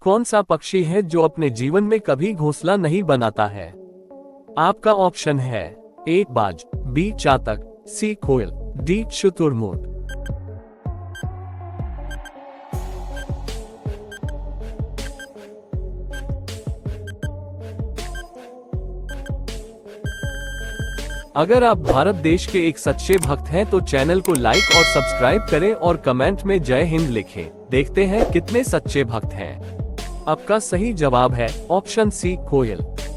कौन सा पक्षी है जो अपने जीवन में कभी घोंसला नहीं बनाता है? आपका ऑप्शन है ए बाज, बी चातक, सी कोयल, डी शुतुरमुर्ग। अगर आप भारत देश के एक सच्चे भक्त हैं तो चैनल को लाइक और सब्सक्राइब करें और कमेंट में जय हिंद लिखें। देखते हैं कितने सच्चे भक्त हैं। आपका सही जवाब है ऑप्शन सी कोयल।